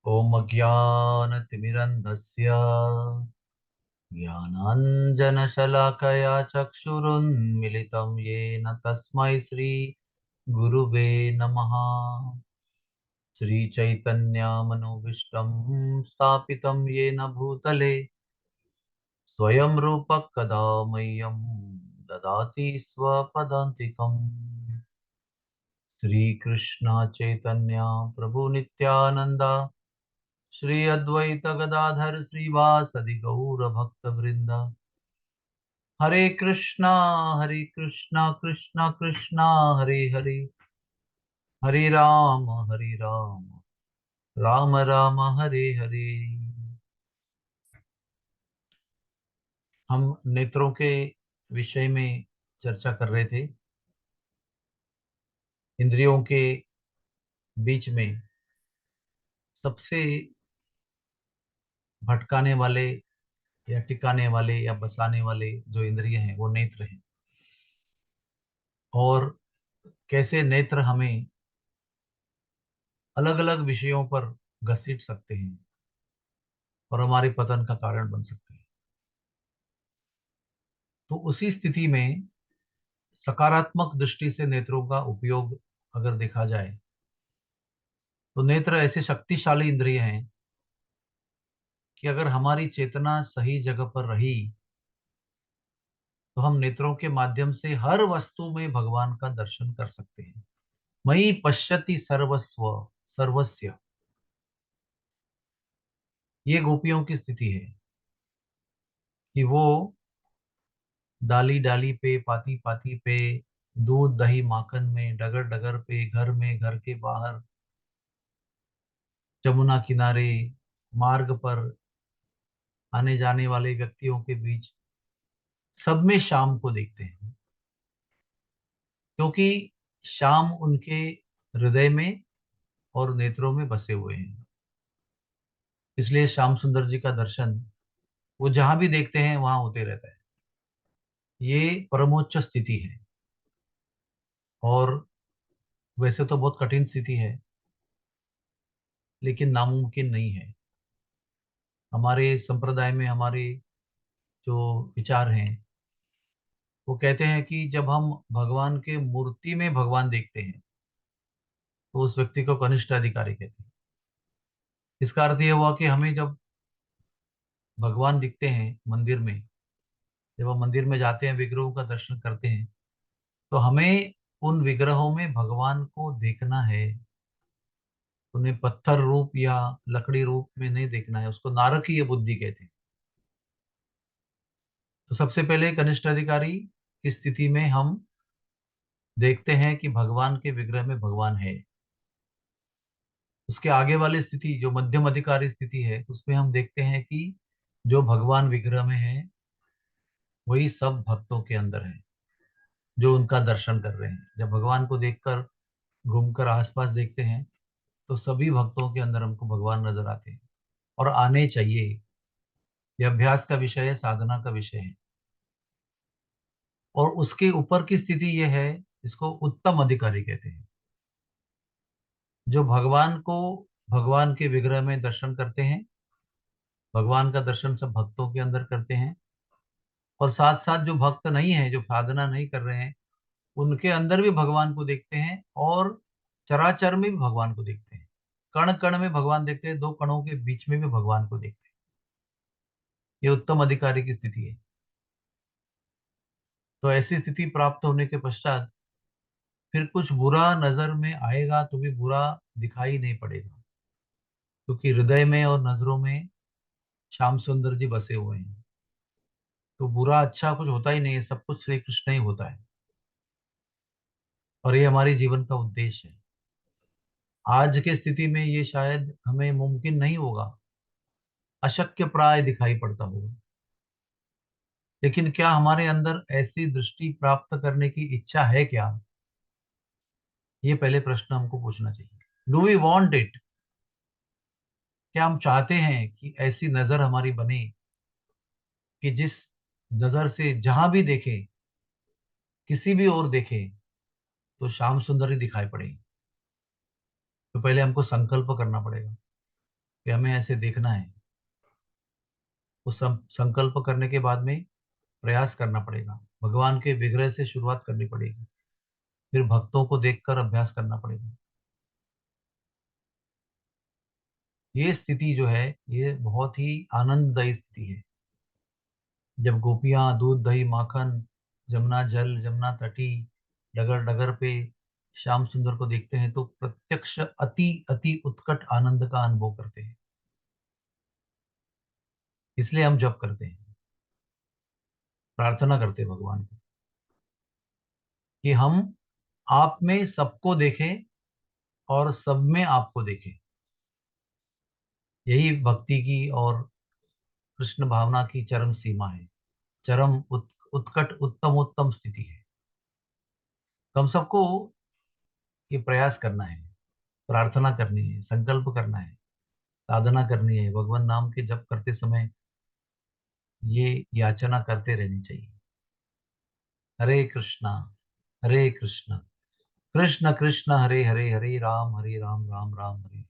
ॐ अज्ञानतिमिरन्धस्य ज्ञानाञ्जनशलाकया चक्षुरुन्मिलितं येन तस्मै श्रीगुरुवे नमः। श्रीचैतन्यमनोभीष्टं स्थापितं येन भूतले स्वयं रूपः कदा मह्यं ददाति स्वपदान्तिकम्। श्रीकृष्ण चैतन्य प्रभु नित्यानंद श्री अद्वैत गदाधर श्रीवासदि गौर भक्त वृंद। हरे कृष्णा कृष्णा कृष्णा हरे हरे, हरे राम राम राम हरे हरे। हम नेत्रों के विषय में चर्चा कर रहे थे। इंद्रियों के बीच में सबसे भटकाने वाले या टिकाने वाले या बसाने वाले जो इंद्रिय हैं वो नेत्र हैं। और कैसे नेत्र हमें अलग अलग विषयों पर घसीट सकते हैं और हमारे पतन का कारण बन सकते हैं। तो उसी स्थिति में सकारात्मक दृष्टि से नेत्रों का उपयोग अगर देखा जाए तो नेत्र ऐसे शक्तिशाली इंद्रिय हैं कि अगर हमारी चेतना सही जगह पर रही तो हम नेत्रों के माध्यम से हर वस्तु में भगवान का दर्शन कर सकते हैं। मयि पश्यति सर्वस्व सर्वस्य, ये गोपियों की स्थिति है कि वो डाली डाली पे, पाती पाती पे, दूध दही माखन में, डगर डगर पे, घर में, घर के बाहर, जमुना किनारे, मार्ग पर आने जाने वाले व्यक्तियों के बीच, सब में शाम को देखते हैं। क्योंकि शाम उनके हृदय में और नेत्रों में बसे हुए हैं। इसलिए श्याम सुंदर जी का दर्शन वो जहां भी देखते हैं वहां होते रहता है। ये परमोच्च स्थिति है और वैसे तो बहुत कठिन स्थिति है, लेकिन नामुमकिन नहीं है। हमारे संप्रदाय में हमारे जो विचार हैं वो कहते हैं कि जब हम भगवान के मूर्ति में भगवान देखते हैं तो उस व्यक्ति को कनिष्ठ अधिकारी कहते हैं। इसका अर्थ यह हुआ कि हमें जब भगवान दिखते हैं मंदिर में, जब हम मंदिर में जाते हैं, विग्रहों का दर्शन करते हैं, तो हमें उन विग्रहों में भगवान को देखना है। उन्हें पत्थर रूप या लकड़ी रूप में नहीं देखना है। उसको नारकीय बुद्धि कहते हैं। तो सबसे पहले कनिष्ठ अधिकारी की स्थिति में हम देखते हैं कि भगवान के विग्रह में भगवान है। उसके आगे वाली स्थिति जो मध्यम अधिकारी स्थिति है उसमें हम देखते हैं कि जो भगवान विग्रह में है वही सब भक्तों के अंदर है जो उनका दर्शन कर रहे हैं। जब भगवान को देखकर घूमकर आसपास देखते हैं तो सभी भक्तों के अंदर हमको भगवान नजर आते हैं और आने चाहिए। यह अभ्यास का विषय है, साधना का विषय है। और उसके ऊपर की स्थिति यह है, इसको उत्तम अधिकारी कहते हैं, जो भगवान को भगवान के विग्रह में दर्शन करते हैं। भगवान का दर्शन सब भक्तों के अंदर करते हैं और साथ साथ जो भक्त नहीं है, जो साधना नहीं कर रहे हैं, उनके अंदर भी भगवान को देखते हैं और चराचर में भी भगवान को देखते हैं। कण कण में भगवान देखते हैं, दो कणों के बीच में भी भगवान को देखते हैं। ये उत्तम अधिकारी की स्थिति है। तो ऐसी स्थिति प्राप्त होने के पश्चात फिर कुछ बुरा नजर में आएगा तो भी बुरा दिखाई नहीं पड़ेगा, क्योंकि हृदय में और नजरों में श्याम सुंदर जी बसे हुए हैं। तो बुरा अच्छा कुछ होता ही नहीं है, सब कुछ श्री कृष्ण ही होता है। और ये हमारे जीवन का उद्देश्य है। आज की स्थिति में ये शायद हमें मुमकिन नहीं होगा, अशक्य प्राय दिखाई पड़ता होगा। लेकिन क्या हमारे अंदर ऐसी दृष्टि प्राप्त करने की इच्छा है क्या? ये पहले प्रश्न हमको पूछना चाहिए। Do we want it? क्या हम चाहते हैं कि ऐसी नजर हमारी बने कि जिस नजर से जहां भी देखें, किसी भी ओर देखें, तो श्याम सुंदर ही दिखाई पड़े? तो पहले हमको संकल्प करना पड़ेगा। कि हमें ऐसे देखना है। उस संकल्प करने के बाद में प्रयास करना पड़ेगा, भगवान के विग्रह से शुरुआत करनी पड़ेगी, फिर भक्तों को देखकर अभ्यास करना पड़ेगा। ये स्थिति जो है, ये बहुत ही आनंददायी स्थिति है। जब गोपियां दूध दही माखन, जमुना जल, जमुना तटी, डगर डगर पे श्याम सुंदर को देखते हैं तो प्रत्यक्ष अति अति उत्कट आनंद का अनुभव करते हैं। इसलिए हम जप करते हैं, प्रार्थना करते हैं भगवान को कि हम आप में सबको देखें और सब में आपको देखें। यही भक्ति की और कृष्ण भावना की चरम सीमा है, चरम उत्कट उत्तम उत्तम स्थिति है। तो हम सबको ये प्रयास करना है, प्रार्थना करनी है, संकल्प करना है, साधना करनी है। भगवान नाम के जप करते समय ये याचना करते रहनी चाहिए। हरे कृष्णा, हरे कृष्णा, कृष्ण कृष्ण हरे हरे, हरे राम राम राम, हरे